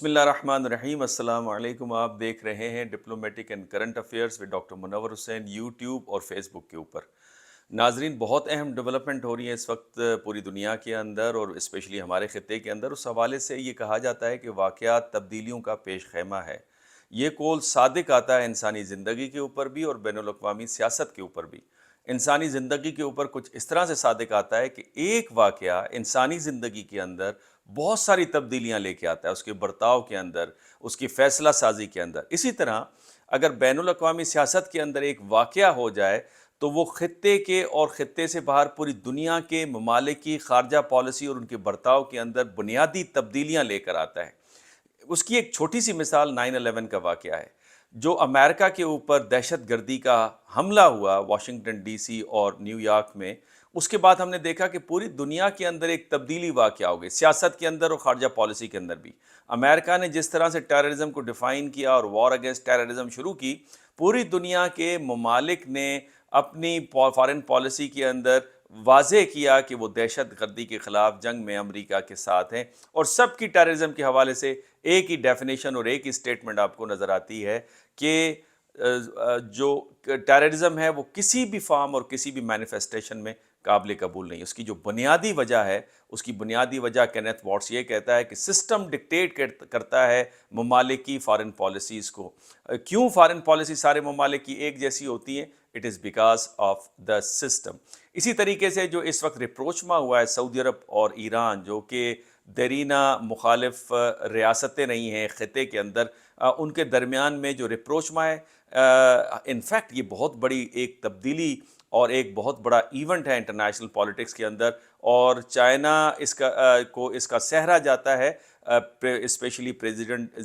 بسم اللہ الرحمن الرحیم۔ السلام علیکم۔ آپ دیکھ رہے ہیں diplomatic and current affairs with doctor Munawar Hussain YouTube اور فیس بک کے اوپر۔ ناظرین، بہت اہم ڈیولپمنٹ ہو رہی ہے اس وقت پوری دنیا کے اندر اور اسپیشلی ہمارے خطے کے اندر۔ اس حوالے سے یہ کہا جاتا ہے کہ واقعات تبدیلیوں کا پیش خیمہ ہے۔ یہ قول صادق آتا ہے انسانی زندگی کے اوپر بھی اور بین الاقوامی سیاست کے اوپر بھی۔ انسانی زندگی کے اوپر کچھ اس طرح سے صادق آتا ہے کہ ایک واقعہ انسانی زندگی کے اندر بہت ساری تبدیلیاں لے کے آتا ہے، اس کے برتاؤ کے اندر، اس کی فیصلہ سازی کے اندر۔ اسی طرح اگر بین الاقوامی سیاست کے اندر ایک واقعہ ہو جائے تو وہ خطے کے اور خطے سے باہر پوری دنیا کے ممالک کی خارجہ پالیسی اور ان کے برتاؤ کے اندر بنیادی تبدیلیاں لے کر آتا ہے۔ اس کی ایک چھوٹی سی مثال 9/11 کا واقعہ ہے، جو امریکہ کے اوپر دہشت گردی کا حملہ ہوا واشنگٹن ڈی سی اور نیو یارک میں۔ اس کے بعد ہم نے دیکھا کہ پوری دنیا کے اندر ایک تبدیلی واقع ہو گئی، سیاست کے اندر اور خارجہ پالیسی کے اندر بھی۔ امریکہ نے جس طرح سے ٹیررزم کو ڈیفائن کیا اور وار اگینسٹ ٹیررزم شروع کی، پوری دنیا کے ممالک نے اپنی فارن پالیسی کے اندر واضح کیا کہ وہ دہشت گردی کے خلاف جنگ میں امریکہ کے ساتھ ہیں، اور سب کی ٹیررزم کے حوالے سے ایک ہی ڈیفینیشن اور ایک ہی سٹیٹمنٹ آپ کو نظر آتی ہے کہ جو ٹیررزم ہے وہ کسی بھی فارم اور کسی بھی مینیفیسٹیشن میں قابل قبول نہیں۔ اس کی جو بنیادی وجہ ہے، اس کی بنیادی وجہ کینتھ واٹس یہ کہتا ہے کہ سسٹم ڈکٹیٹ کرتا ہے ممالک کی فارن پالیسیز کو۔ کیوں فارن پالیسی سارے ممالک کی ایک جیسی ہوتی ہیں؟ It is because of the system. اسی طریقے سے جو اس وقت ریپروچما ہوا ہے سعودی عرب اور ایران، جو کہ دیرینہ مخالف ریاستیں رہی ہیں خطے کے اندر، ان کے درمیان میں جو ریپروچما ہے، انفیکٹ یہ بہت بڑی ایک تبدیلی اور ایک بہت بڑا ایونٹ ہے انٹرنیشنل پولیٹکس کے اندر، اور چائنا اس کا سہرا جاتا ہے اسپیشلی پریزیڈنٹ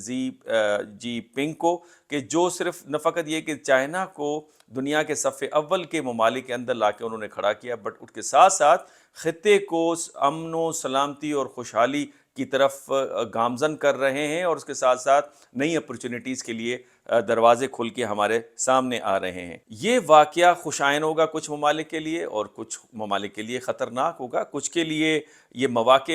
جی پنگ کو، کہ جو صرف نہ فقط یہ کہ چائنا کو دنیا کے صف اول کے ممالک کے اندر لا کے انہوں نے کھڑا کیا، بٹ اس کے ساتھ ساتھ خطے کو امن و سلامتی اور خوشحالی کی طرف گامزن کر رہے ہیں، اور اس کے ساتھ ساتھ نئی اپرچونٹیز کے لیے دروازے کھل کے ہمارے سامنے آ رہے ہیں۔ یہ واقعہ خوشائن ہوگا کچھ ممالک کے لیے اور کچھ ممالک کے لیے خطرناک ہوگا، کچھ کے لیے یہ مواقع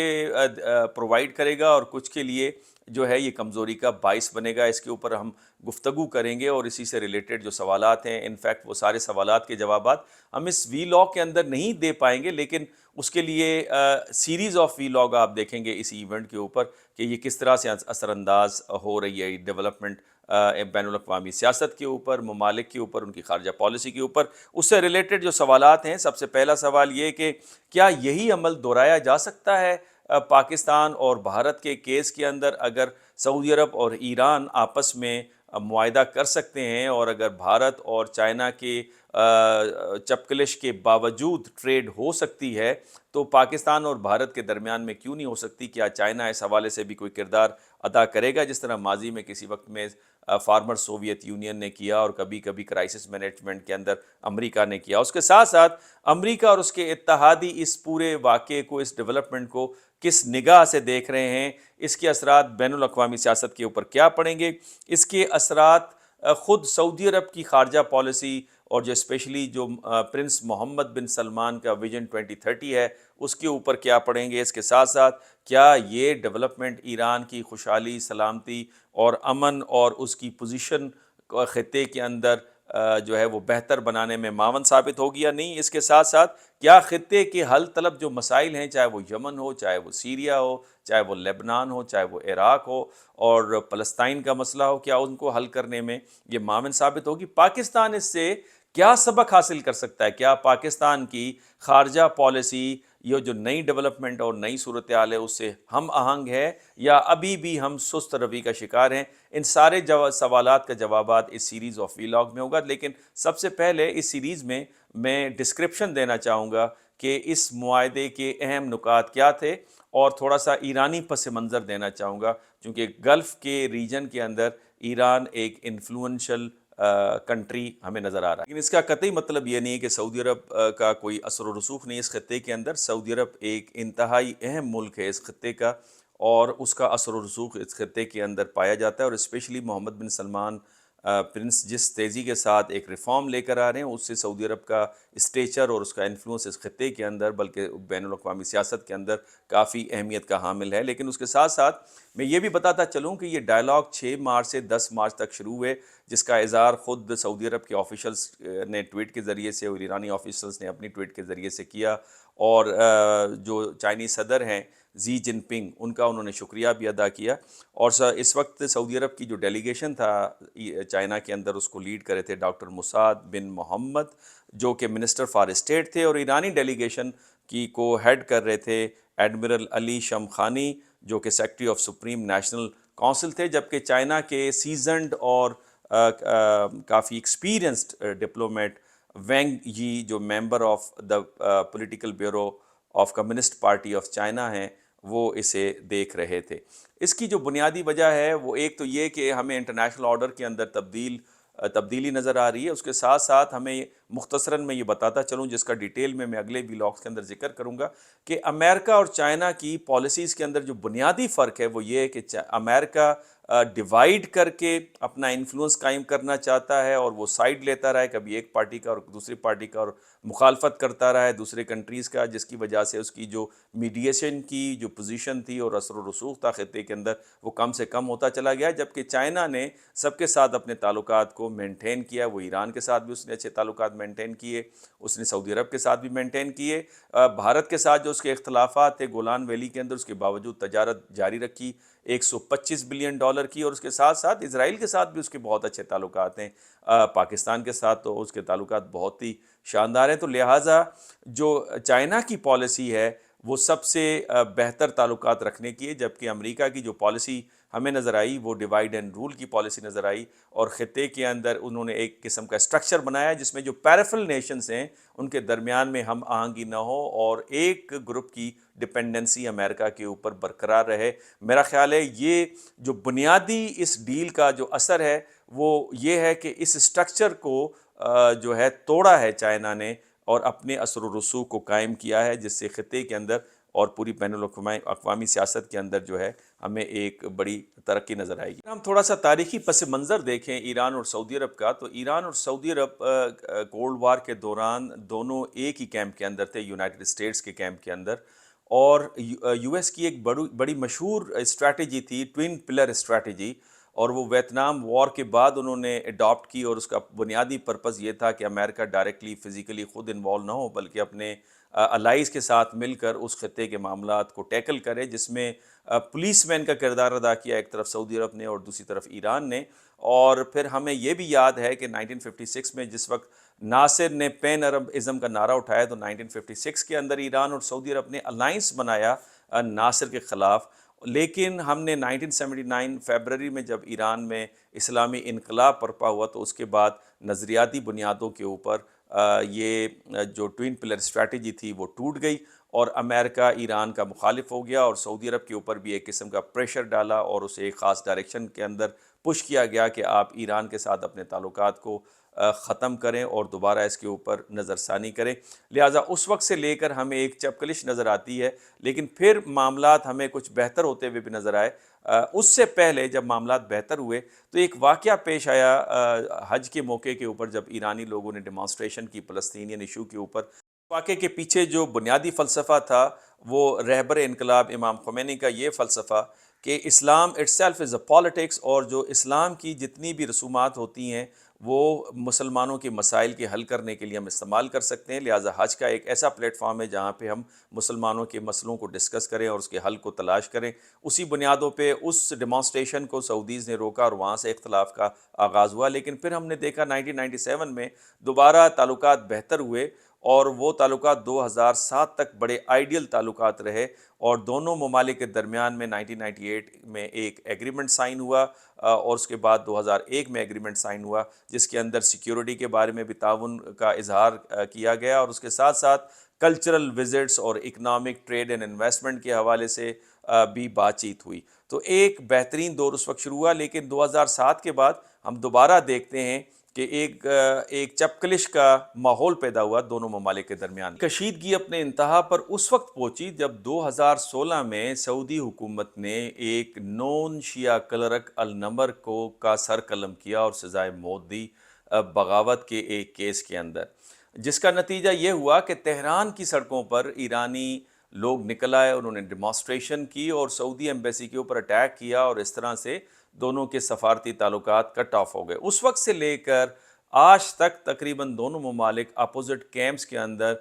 پرووائڈ کرے گا اور کچھ کے لیے جو ہے یہ کمزوری کا باعث بنے گا۔ اس کے اوپر ہم گفتگو کریں گے، اور اسی سے ریلیٹڈ جو سوالات ہیں، انفیکٹ وہ سارے سوالات کے جوابات ہم اس وی لاگ کے اندر نہیں دے پائیں گے، لیکن اس کے لیے سیریز آف وی لاگ آپ دیکھیں گے اس ایونٹ کے اوپر کہ یہ کس طرح سے اثر انداز ہو رہی ہے ڈیولپمنٹ بین الاقوامی سیاست کے اوپر، ممالک کے اوپر، ان کی خارجہ پالیسی کے اوپر۔ اس سے ریلیٹڈ جو سوالات ہیں، سب سے پہلا سوال یہ کہ کیا یہی عمل دہرایا جا سکتا ہے پاکستان اور بھارت کے کیس کے اندر؟ اگر سعودی عرب اور ایران آپس میں معاہدہ کر سکتے ہیں، اور اگر بھارت اور چائنا کے چپکلش کے باوجود ٹریڈ ہو سکتی ہے، تو پاکستان اور بھارت کے درمیان میں کیوں نہیں ہو سکتی؟ کیا چائنا اس حوالے سے بھی کوئی کردار ادا کرے گا، جس طرح ماضی میں کسی وقت میں فارمر سوویت یونین نے کیا، اور کبھی کبھی کرائسس مینجمنٹ کے اندر امریکہ نے کیا؟ اس کے ساتھ ساتھ امریکہ اور اس کے اتحادی اس پورے واقعے کو، اس ڈیولپمنٹ کو کس نگاہ سے دیکھ رہے ہیں؟ اس کے اثرات بین الاقوامی سیاست کے اوپر کیا پڑیں گے؟ اس کے اثرات خود سعودی عرب کی خارجہ پالیسی اور جو اسپیشلی جو پرنس محمد بن سلمان کا ویژن 2030 ہے، اس کے اوپر کیا پڑیں گے؟ اس کے ساتھ ساتھ کیا یہ ڈیولپمنٹ ایران کی خوشحالی، سلامتی اور امن اور اس کی پوزیشن خطے کے اندر جو ہے وہ بہتر بنانے میں معاون ثابت ہوگی یا نہیں؟ اس کے ساتھ ساتھ کیا خطے کے حل طلب جو مسائل ہیں، چاہے وہ یمن ہو، چاہے وہ سیریا ہو، چاہے وہ لبنان ہو، چاہے وہ عراق ہو، اور فلسطین کا مسئلہ ہو، کیا ان کو حل کرنے میں یہ معاون ثابت ہوگی؟ پاکستان اس سے کیا سبق حاصل کر سکتا ہے؟ کیا پاکستان کی خارجہ پالیسی یہ جو نئی ڈیولپمنٹ اور نئی صورتحال ہے اس سے ہم آہنگ ہے، یا ابھی بھی ہم سست روی کا شکار ہیں؟ ان سارے سوالات کا جوابات اس سیریز آف ویلاگ میں ہوگا، لیکن سب سے پہلے اس سیریز میں ڈسکرپشن دینا چاہوں گا کہ اس معاہدے کے اہم نکات کیا تھے، اور تھوڑا سا ایرانی پس منظر دینا چاہوں گا، چونکہ گلف کے ریجن کے اندر ایران ایک انفلوئنشل کنٹری ہمیں نظر آ رہا ہے۔ لیکن اس کا قطعی مطلب یہ نہیں ہے کہ سعودی عرب کا کوئی اثر و رسوخ نہیں اس خطے کے اندر۔ سعودی عرب ایک انتہائی اہم ملک ہے اس خطے کا، اور اس کا اثر و رسوخ اس خطے کے اندر پایا جاتا ہے، اور اسپیشلی محمد بن سلمان پرنس جس تیزی کے ساتھ ایک ریفارم لے کر آ رہے ہیں، اس سے سعودی عرب کا اسٹیچر اور اس کا انفلوئنس اس خطے کے اندر بلکہ بین الاقوامی سیاست کے اندر کافی اہمیت کا حامل ہے۔ لیکن اس کے ساتھ ساتھ میں یہ بھی بتاتا چلوں کہ یہ ڈائلاگ 6 مارچ سے 10 مارچ تک شروع ہوئے، جس کا اظہار خود سعودی عرب کے آفیشلز نے ٹویٹ کے ذریعے سے اور ایرانی آفیشلز نے اپنی ٹویٹ کے ذریعے سے کیا، اور جو چائنیز صدر ہیں زی جن پنگ، ان کا انہوں نے شکریہ بھی ادا کیا۔ اور اس وقت سعودی عرب کی جو ڈیلیگیشن تھا چائنا کے اندر، اس کو لیڈ کرے تھے ڈاکٹر مسعد بن محمد، جو کہ منسٹر فار اسٹیٹ تھے، اور ایرانی ڈیلیگیشن کی کو ہیڈ کر رہے تھے ایڈمرل علی شمخانی، جو کہ secretary of supreme national council تھے، جبکہ چائنا کے سیزنڈ اور کافی ایکسپیرینسڈ ڈپلومیٹ وینگ یی، جو member of the political bureau of communist party of China ہیں، وہ اسے دیکھ رہے تھے۔ اس کی جو بنیادی وجہ ہے وہ ایک تو یہ کہ ہمیں انٹرنیشنل آرڈر کے اندر تبدیلی نظر آ رہی ہے، اس کے ساتھ ساتھ ہمیں مختصراً میں یہ بتاتا چلوں، جس کا ڈیٹیل میں اگلے ویلاگس کے اندر ذکر کروں گا، کہ امریکہ اور چائنا کی پالیسیز کے اندر جو بنیادی فرق ہے وہ یہ ہے کہ امریکہ ڈیوائیڈ کر کے اپنا انفلوئنس قائم کرنا چاہتا ہے، اور وہ سائیڈ لیتا رہا ہے، کبھی ایک پارٹی کا اور دوسری پارٹی کا، اور مخالفت کرتا رہا ہے دوسرے کنٹریز کا، جس کی وجہ سے اس کی جو میڈیشن کی جو پوزیشن تھی اور اثر و رسوخ تھا خطے کے اندر، وہ کم سے کم ہوتا چلا گیا۔ جبکہ چائنا نے سب کے ساتھ اپنے تعلقات کو مینٹین کیا، وہ ایران کے ساتھ بھی اس نے اچھے تعلقات مینٹین کیے، اس نے سعودی عرب کے ساتھ بھی مینٹین کیے، بھارت کے ساتھ جو اس کے اختلافات تھے گولان ویلی کے اندر، اس کے باوجود تجارت جاری رکھی $125 بلین کی، اور اس کے ساتھ ساتھ اسرائیل کے ساتھ بھی اس کے بہت اچھے تعلقات ہیں، پاکستان کے ساتھ تو اس کے تعلقات بہت ہی شاندار ہیں۔ تو لہٰذا جو چائنا کی پالیسی ہے وہ سب سے بہتر تعلقات رکھنے کی ہے، جبکہ امریکہ کی جو پالیسی ہمیں نظر آئی وہ ڈیوائیڈ اینڈ رول کی پالیسی نظر آئی، اور خطے کے اندر انہوں نے ایک قسم کا اسٹرکچر بنایا جس میں جو پیرفل نیشنز ہیں ان کے درمیان میں ہم آہنگی نہ ہو، اور ایک گروپ کی ڈپینڈنسی امریکہ کے اوپر برقرار رہے۔ میرا خیال ہے یہ جو بنیادی اس ڈیل کا جو اثر ہے وہ یہ ہے کہ اس اسٹرکچر کو جو ہے توڑا ہے چائنا نے، اور اپنے اثر و رسوخ کو قائم کیا ہے، جس سے خطے کے اندر اور پوری بین الاقوامی سیاست کے اندر جو ہے ہمیں ایک بڑی ترقی نظر آئے گی۔ ہم تھوڑا سا تاریخی پس منظر دیکھیں ایران اور سعودی عرب کا، تو ایران اور سعودی عرب کولڈ وار کے دوران دونوں ایک ہی کیمپ کے اندر تھے، یونائٹڈ اسٹیٹس کے کیمپ کے اندر، اور یو ایس کی ایک بڑی مشہور اسٹریٹجی تھی ٹوین پلر اسٹریٹجی، اور وہ ویتنام وار کے بعد انہوں نے اڈاپٹ کی، اور اس کا بنیادی پرپس یہ تھا کہ امریکہ ڈائریکٹلی فزیکلی خود انوالو نہ ہو، بلکہ اپنے الائز کے ساتھ مل کر اس خطے کے معاملات کو ٹیکل کرے، جس میں پولیس مین کا کردار ادا کیا ایک طرف سعودی عرب نے اور دوسری طرف ایران نے۔ اور پھر ہمیں یہ بھی یاد ہے کہ 1956 میں جس وقت ناصر نے پین عرب ازم کا نعرہ اٹھایا، تو 1956 کے اندر ایران اور سعودی عرب نے الائنس بنایا ناصر کے خلاف، لیکن ہم نے 1979 فیبرری میں جب ایران میں اسلامی انقلاب برپا ہوا، تو اس کے بعد نظریاتی بنیادوں کے اوپر یہ جو ٹوین پلر اسٹریٹجی تھی وہ ٹوٹ گئی، اور امریکہ ایران کا مخالف ہو گیا، اور سعودی عرب کے اوپر بھی ایک قسم کا پریشر ڈالا، اور اسے ایک خاص ڈائریکشن کے اندر پش کیا گیا کہ آپ ایران کے ساتھ اپنے تعلقات کو ختم کریں اور دوبارہ اس کے اوپر نظر ثانی کریں۔ لہٰذا اس وقت سے لے کر ہمیں ایک چپکلش نظر آتی ہے، لیکن پھر معاملات ہمیں کچھ بہتر ہوتے ہوئے بھی نظر آئے۔ اس سے پہلے جب معاملات بہتر ہوئے تو ایک واقعہ پیش آیا حج کے موقع کے اوپر، جب ایرانی لوگوں نے ڈیمانسٹریشن کی فلسطینین ایشو کے اوپر۔ واقعے کے پیچھے جو بنیادی فلسفہ تھا وہ رہبر انقلاب امام خمینی کا یہ فلسفہ کہ اسلام itself is a politics، اور جو اسلام کی جتنی بھی رسومات ہوتی ہیں وہ مسلمانوں کے مسائل کے حل کرنے کے لیے ہم استعمال کر سکتے ہیں، لہٰذا حج کا ایک ایسا پلیٹ فارم ہے جہاں پہ ہم مسلمانوں کے مسئلوں کو ڈسکس کریں اور اس کے حل کو تلاش کریں۔ اسی بنیادوں پہ اس ڈیمانسٹریشن کو سعودیز نے روکا، اور وہاں سے اختلاف کا آغاز ہوا، لیکن پھر ہم نے دیکھا 1997 میں دوبارہ تعلقات بہتر ہوئے، اور وہ تعلقات 2007 تک بڑے آئیڈیل تعلقات رہے، اور دونوں ممالک کے درمیان میں 1998 میں ایک ایگریمنٹ سائن ہوا، اور اس کے بعد 2001 میں ایگریمنٹ سائن ہوا، جس کے اندر سیکیورٹی کے بارے میں بھی تعاون کا اظہار کیا گیا، اور اس کے ساتھ ساتھ کلچرل وزٹس اور اکنامک ٹریڈ اینڈ انویسٹمنٹ کے حوالے سے بھی بات چیت ہوئی۔ تو ایک بہترین دور اس وقت شروع ہوا، لیکن 2007 کے بعد ہم دوبارہ دیکھتے ہیں کہ ایک چپکلش کا ماحول پیدا ہوا دونوں ممالک کے درمیان۔ کشیدگی اپنے انتہا پر اس وقت پہنچی جب 2016 میں سعودی حکومت نے ایک نون شیعہ کلرک النمر کو کا سر قلم کیا اور سزائے موت دی بغاوت کے ایک کیس کے اندر، جس کا نتیجہ یہ ہوا کہ تہران کی سڑکوں پر ایرانی لوگ نکل آئے، انہوں نے ڈیمانسٹریشن کی اور سعودی ایمبیسی کے اوپر اٹیک کیا، اور اس طرح سے دونوں کے سفارتی تعلقات کٹ آف ہو گئے۔ اس وقت سے لے کر آج تک تقریباً دونوں ممالک اپوزٹ کیمپس کے اندر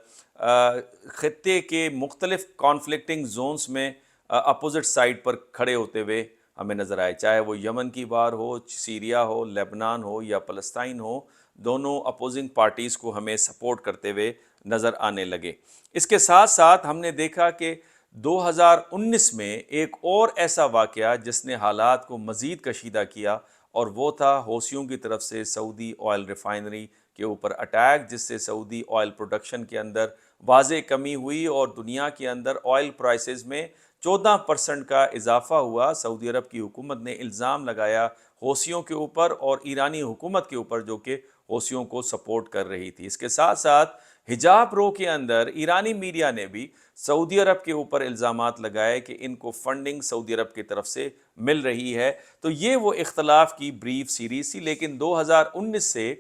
خطے کے مختلف کانفلکٹنگ زونز میں اپوزٹ سائڈ پر کھڑے ہوتے ہوئے ہمیں نظر آئے، چاہے وہ یمن کی وار ہو، سیریا ہو، لیبنان ہو یا فلسطین ہو، دونوں اپوزنگ پارٹیز کو ہمیں سپورٹ کرتے ہوئے نظر آنے لگے۔ اس کے ساتھ ساتھ ہم نے دیکھا کہ 2019 میں ایک اور ایسا واقعہ جس نے حالات کو مزید کشیدہ کیا، اور وہ تھا حوثیوں کی طرف سے سعودی آئل ریفائنری کے اوپر اٹیک، جس سے سعودی آئل پروڈکشن کے اندر واضح کمی ہوئی اور دنیا کے اندر آئل پرائسز میں 14% کا اضافہ ہوا۔ سعودی عرب کی حکومت نے الزام لگایا حوثیوں کے اوپر اور ایرانی حکومت کے اوپر، جو کہ حوثیوں کو سپورٹ کر رہی تھی۔ اس کے ساتھ ساتھ حجاب رو کے اندر ایرانی میڈیا نے بھی سعودی عرب کے اوپر الزامات لگائے کہ ان کو فنڈنگ سعودی عرب کی طرف سے مل رہی ہے۔ تو یہ وہ اختلاف کی بریف سیریز تھی، لیکن 2019 سے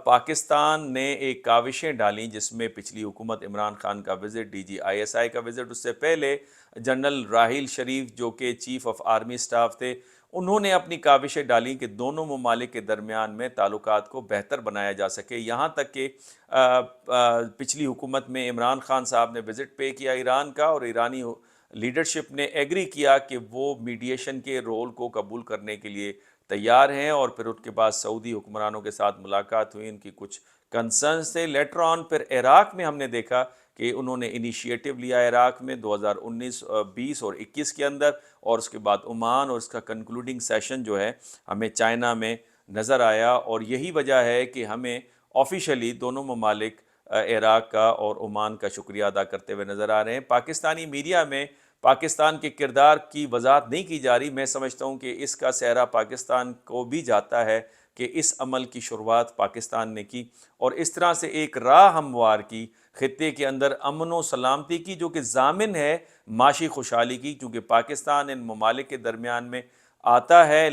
پاکستان نے ایک کاوشیں ڈالیں، جس میں پچھلی حکومت عمران خان کا visit, D G I S I کا وزٹ، اس سے پہلے جنرل راحیل شریف جو کہ چیف آف آرمی سٹاف تھے، انہوں نے اپنی کاوشیں ڈالیں کہ دونوں ممالک کے درمیان میں تعلقات کو بہتر بنایا جا سکے، یہاں تک کہ پچھلی حکومت میں عمران خان صاحب نے وزٹ پے کیا ایران کا، اور ایرانی لیڈرشپ نے ایگری کیا کہ وہ میڈیشن کے رول کو قبول کرنے کے لیے تیار ہیں، اور پھر ان کے بعد سعودی حکمرانوں کے ساتھ ملاقات ہوئی، ان کی کچھ کنسرنز تھے۔ لیٹر آن پھر عراق میں ہم نے دیکھا کہ انہوں نے انیشیٹو لیا عراق میں 2019، 20 اور 21 کے اندر، اور اس کے بعد عمان، اور اس کا کنکلوڈنگ سیشن جو ہے ہمیں چائنا میں نظر آیا، اور یہی وجہ ہے کہ ہمیں آفیشلی دونوں ممالک عراق کا اور عمان کا شکریہ ادا کرتے ہوئے نظر آ رہے ہیں۔ پاکستانی میڈیا میں پاکستان کے کردار کی وضاحت نہیں کی جا رہی۔ میں سمجھتا ہوں کہ اس کا سہرا پاکستان کو بھی جاتا ہے کہ اس عمل کی شروعات پاکستان نے کی، اور اس طرح سے ایک راہ ہموار کی خطے کے اندر امن و سلامتی کی، جو کہ ضامن ہے معاشی خوشحالی کی، کیونکہ پاکستان ان ممالک کے درمیان میں آتا ہے۔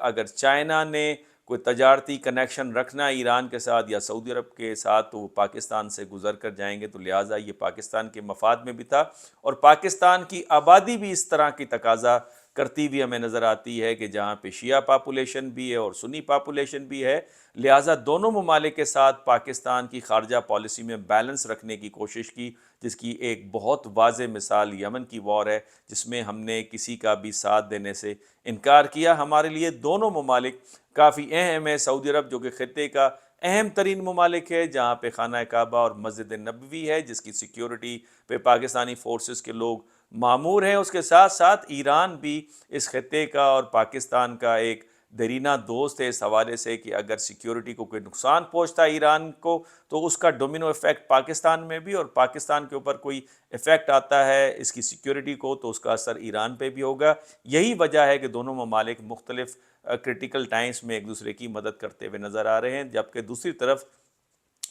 اگر چائنا نے کوئی تجارتی کنیکشن رکھنا ایران کے ساتھ یا سعودی عرب کے ساتھ، تو وہ پاکستان سے گزر کر جائیں گے، تو لہٰذا یہ پاکستان کے مفاد میں بھی تھا، اور پاکستان کی آبادی بھی اس طرح کی تقاضا کرتی ہوئی ہمیں نظر آتی ہے کہ جہاں پہ شیعہ پاپولیشن بھی ہے اور سنی پاپولیشن بھی ہے، لہٰذا دونوں ممالک کے ساتھ پاکستان کی خارجہ پالیسی میں بیلنس رکھنے کی کوشش کی، جس کی ایک بہت واضح مثال یمن کی وار ہے، جس میں ہم نے کسی کا بھی ساتھ دینے سے انکار کیا۔ ہمارے لیے دونوں ممالک کافی اہم ہے۔ سعودی عرب جو کہ خطے کا اہم ترین ممالک ہے، جہاں پہ خانہ کعبہ اور مسجد نبوی ہے، جس کی سیکیورٹی پہ پاکستانی فورسز کے لوگ مامور ہیں۔ اس کے ساتھ ساتھ ایران بھی اس خطے کا اور پاکستان کا ایک دیرینہ دوست ہے، اس حوالے سے کہ اگر سیکیورٹی کو کوئی نقصان پہنچتا ہے ایران کو، تو اس کا ڈومینو ایفیکٹ پاکستان میں بھی، اور پاکستان کے اوپر کوئی ایفیکٹ آتا ہے اس کی سیکیورٹی کو، تو اس کا اثر ایران پہ بھی ہوگا۔ یہی وجہ ہے کہ دونوں ممالک مختلف کرٹیکل ٹائمز میں ایک دوسرے کی مدد کرتے ہوئے نظر آ رہے ہیں، جبکہ دوسری طرف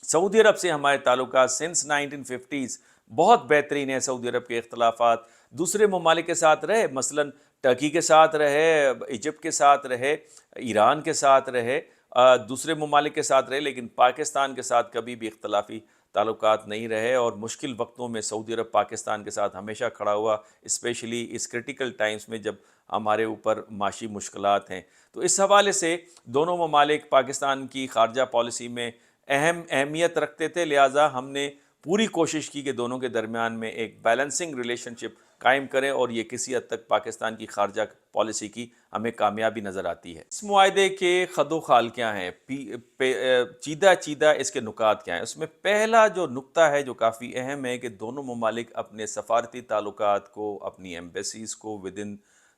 سعودی عرب سے ہمارے تعلقات سنس 1950s بہت بہترین ہیں۔ سعودی عرب کے اختلافات دوسرے ممالک کے ساتھ رہے، مثلا ٹرکی کے ساتھ رہے، ایجپٹ کے ساتھ رہے، ایران کے ساتھ رہے، دوسرے ممالک کے ساتھ رہے، لیکن پاکستان کے ساتھ کبھی بھی اختلافی تعلقات نہیں رہے، اور مشکل وقتوں میں سعودی عرب پاکستان کے ساتھ ہمیشہ کھڑا ہوا، اسپیشلی اس کرٹیکل ٹائمز میں جب ہمارے اوپر معاشی مشکلات ہیں۔ تو اس حوالے سے دونوں ممالک پاکستان کی خارجہ پالیسی میں اہمیت رکھتے تھے، لہٰذا ہم نے پوری کوشش کی کہ دونوں کے درمیان میں ایک بیلنسنگ ریلیشن شپ قائم کریں، اور یہ کسی حد تک پاکستان کی خارجہ پالیسی کی ہمیں کامیابی نظر آتی ہے۔ اس معاہدے کے خد و خال کیا ہیں، چیدہ اس کے نکات کیا ہیں؟ اس میں پہلا جو نکتہ ہے جو کافی اہم ہے کہ دونوں ممالک اپنے سفارتی تعلقات کو، اپنی ایمبیسیز کو ودن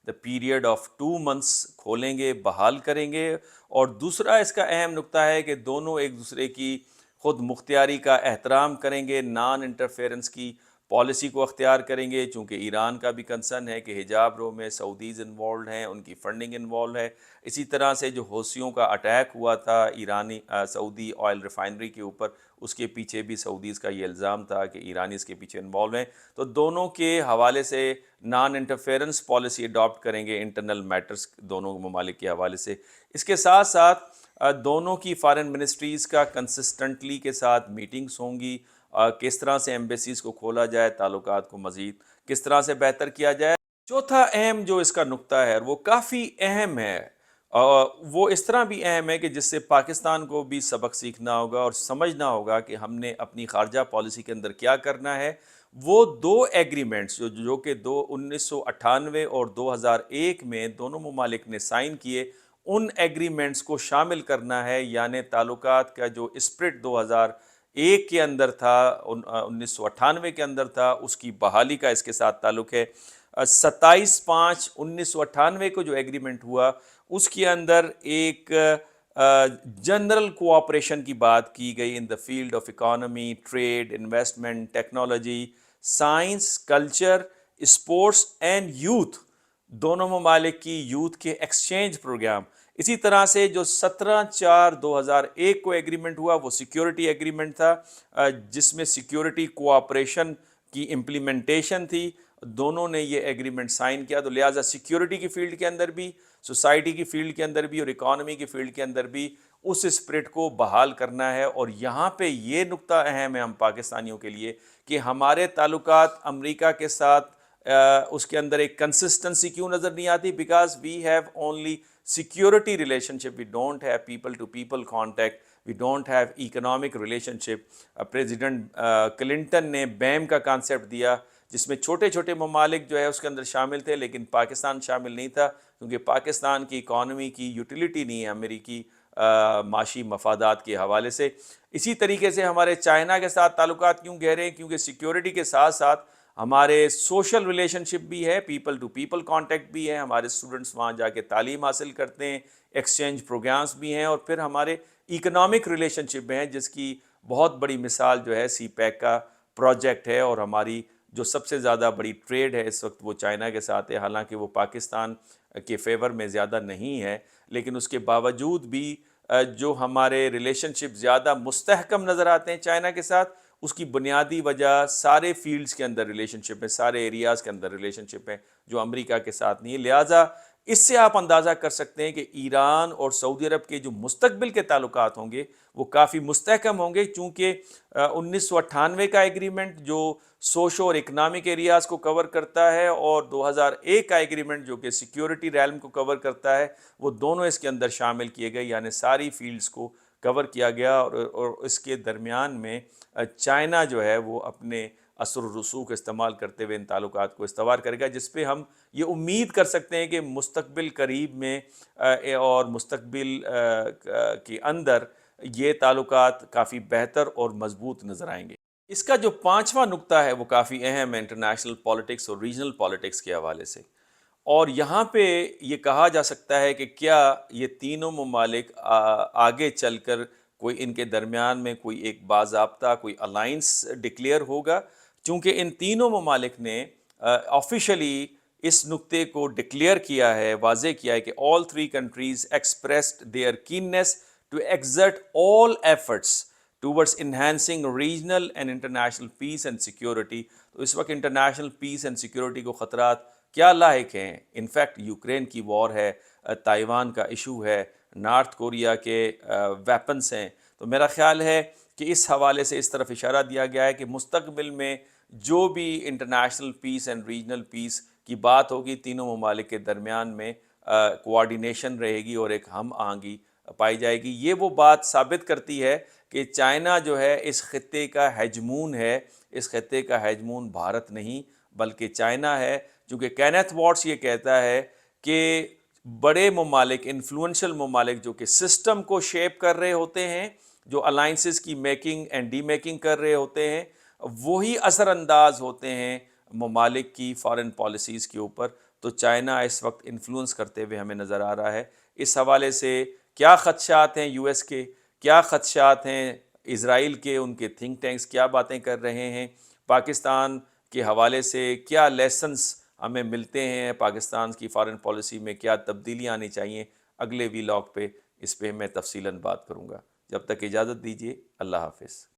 دا پیریڈ آف 2 months کھولیں گے، بحال کریں گے، اور دوسرا اس کا اہم نکتہ ہے کہ دونوں ایک دوسرے کی خود مختاری کا احترام کریں گے، نان انٹرفیرنس کی پالیسی کو اختیار کریں گے، چونکہ ایران کا بھی کنسرن ہے کہ حجاب رو میں سعودیز انوالوڈ ہیں، ان کی فنڈنگ انوالو ہے۔ اسی طرح سے جو حوثیوں کا اٹیک ہوا تھا ایرانی سعودی آئل ریفائنری کے اوپر، اس کے پیچھے بھی سعودیز کا یہ الزام تھا کہ ایرانی اس کے پیچھے انوالو ہیں۔ تو دونوں کے حوالے سے نان انٹرفیئرنس پالیسی اڈاپٹ کریں گے انٹرنل میٹرز دونوں ممالک کے حوالے سے۔ اس کے ساتھ ساتھ دونوں کی فارن منسٹریز کا کنسسٹنٹلی کے ساتھ میٹنگز ہوں گی، کس طرح سے ایمبیسیز کو کھولا جائے، تعلقات کو مزید کس طرح سے بہتر کیا جائے۔ چوتھا اہم جو اس کا نقطہ ہے وہ کافی اہم ہے، وہ اس طرح بھی اہم ہے کہ جس سے پاکستان کو بھی سبق سیکھنا ہوگا اور سمجھنا ہوگا کہ ہم نے اپنی خارجہ پالیسی کے اندر کیا کرنا ہے۔ وہ دو ایگریمنٹس جو کہ 1998 اور 2001 میں دونوں ممالک نے سائن کیے، ان ایگریمنٹس کو شامل کرنا ہے، یعنی تعلقات کا جو اسپرٹ 2001 کے اندر تھا، 1998 کے اندر تھا، اس کی بحالی کا اس کے ساتھ تعلق ہے۔ 27/5/1998 کو جو ایگریمنٹ ہوا اس کے اندر ایک جنرل کوآپریشن کی بات کی گئی in the field of economy, trade, investment, technology, science, culture, sports and youth, دونوں ممالک کی یوتھ کے ایکسچینج پروگرام۔ اسی طرح سے جو 17/4/2001 کو ایگریمنٹ ہوا وہ سیکیورٹی ایگریمنٹ تھا، جس میں سیکیورٹی کوآپریشن کی امپلیمنٹیشن تھی۔ دونوں نے یہ ایگریمنٹ سائن کیا، تو لہٰذا سیکیورٹی کی فیلڈ کے اندر بھی، سوسائٹی کی فیلڈ کے اندر بھی اور اکانومی کی فیلڈ کے اندر بھی اس اسپرٹ کو بحال کرنا ہے۔ اور یہاں پہ یہ نقطہ اہم ہے ہم پاکستانیوں کے لیے کہ ہمارے تعلقات امریکہ کے ساتھ اس کے اندر ایک کنسسٹنسی کیوں نظر نہیں آتی؟ Because we have only security relationship, we don't have people to people contact, we don't have economic relationship. President Clinton نے بیم کا کانسیپٹ دیا جس میں چھوٹے چھوٹے ممالک جو ہے اس کے اندر شامل تھے، لیکن پاکستان شامل نہیں تھا، کیونکہ پاکستان کی اکانومی کی یوٹیلیٹی نہیں ہے امریکی معاشی مفادات کے حوالے سے۔ اسی طریقے سے ہمارے چائنا کے ساتھ تعلقات کیوں گہرے ہیں؟ کیونکہ سیکیورٹی کے ساتھ ساتھ ہمارے سوشل ریلیشن شپ بھی ہے، پیپل ٹو پیپل کانٹیکٹ بھی ہے، ہمارے اسٹوڈنٹس وہاں جا کے تعلیم حاصل کرتے ہیں، ایکسچینج پروگرامز بھی ہیں، اور پھر ہمارے اکنامک ریلیشن شپ ہیں جس کی بہت بڑی مثال جو ہے سی پیک کا پروجیکٹ ہے، اور ہماری جو سب سے زیادہ بڑی ٹریڈ ہے اس وقت وہ چائنا کے ساتھ ہے، حالانکہ وہ پاکستان کے فیور میں زیادہ نہیں ہے، لیکن اس کے باوجود بھی جو ہمارے ریلیشن شپ زیادہ مستحکم نظر آتے ہیں چائنا کے ساتھ، اس کی بنیادی وجہ سارے فیلڈز کے اندر ریلیشن شپ ہے، سارے ایریاز کے اندر ریلیشن شپ ہے جو امریکہ کے ساتھ نہیں ہے۔ لہٰذا اس سے آپ اندازہ کر سکتے ہیں کہ ایران اور سعودی عرب کے جو مستقبل کے تعلقات ہوں گے وہ کافی مستحکم ہوں گے، چونکہ 1998 کا ایگریمنٹ جو سوشو اور اکنامک ایریاز کو کور کرتا ہے، اور 2001 کا ایگریمنٹ جو کہ سیکیورٹی ریلم کو کور کرتا ہے، وہ دونوں اس کے اندر شامل کیے گئے، یعنی ساری فیلڈز کو کور کیا گیا، اور اس کے درمیان میں چائنا جو ہے وہ اپنے اثر و رسوخ استعمال کرتے ہوئے ان تعلقات کو استوار کرے گا، جس پہ ہم یہ امید کر سکتے ہیں کہ مستقبل قریب میں اور مستقبل کے اندر یہ تعلقات کافی بہتر اور مضبوط نظر آئیں گے۔ اس کا جو پانچواں نقطہ ہے وہ کافی اہم ہے انٹرنیشنل پالیٹکس اور ریجنل پالیٹکس کے حوالے سے، اور یہاں پہ یہ کہا جا سکتا ہے کہ کیا یہ تینوں ممالک آگے چل کر کوئی ان کے درمیان میں کوئی ایک باضابطہ کوئی الائنس ڈکلیئر ہوگا، چونکہ ان تینوں ممالک نے آفیشلی اس نقطے کو ڈکلیئر کیا ہے، واضح کیا ہے کہ all three countries expressed their keenness to exert all efforts towards enhancing regional and international peace and security۔ تو اس وقت انٹرنیشنل پیس اینڈ سیکیورٹی کو خطرات کیا لاحق ہیں؟ انفیکٹ یوکرین کی وار ہے، تائیوان کا ایشو ہے، نارتھ کوریا کے ویپنس ہیں۔ تو میرا خیال ہے کہ اس حوالے سے اس طرف اشارہ دیا گیا ہے کہ مستقبل میں جو بھی انٹرنیشنل پیس اینڈ ریجنل پیس کی بات ہوگی، تینوں ممالک کے درمیان میں کوآرڈینیشن رہے گی اور ایک ہم آہنگی پائی جائے گی۔ یہ وہ بات ثابت کرتی ہے کہ چائنا جو ہے اس خطے کا ہیجمون ہے، اس خطے کا ہیجمون بھارت نہیں بلکہ چائنا ہے، چونکہ کینتھ واٹس یہ کہتا ہے کہ بڑے ممالک، انفلوئنشل ممالک جو کہ سسٹم کو شیپ کر رہے ہوتے ہیں، جو الائنسز کی میکنگ اینڈ ڈی میکنگ کر رہے ہوتے ہیں، وہی اثر انداز ہوتے ہیں ممالک کی فارن پالیسیز کے اوپر۔ تو چائنا اس وقت انفلوئنس کرتے ہوئے ہمیں نظر آ رہا ہے۔ اس حوالے سے کیا خدشات ہیں یو ایس کے، کیا خدشات ہیں اسرائیل کے، ان کے تھنک ٹینکس کیا باتیں کر رہے ہیں، پاکستان کے حوالے سے کیا لیسنس ہمیں ملتے ہیں، پاکستان کی فارن پالیسی میں کیا تبدیلیاں آنی چاہیے، اگلے ویلاگ پہ اس پہ میں تفصیلاً بات کروں گا۔ جب تک اجازت دیجیے، اللہ حافظ۔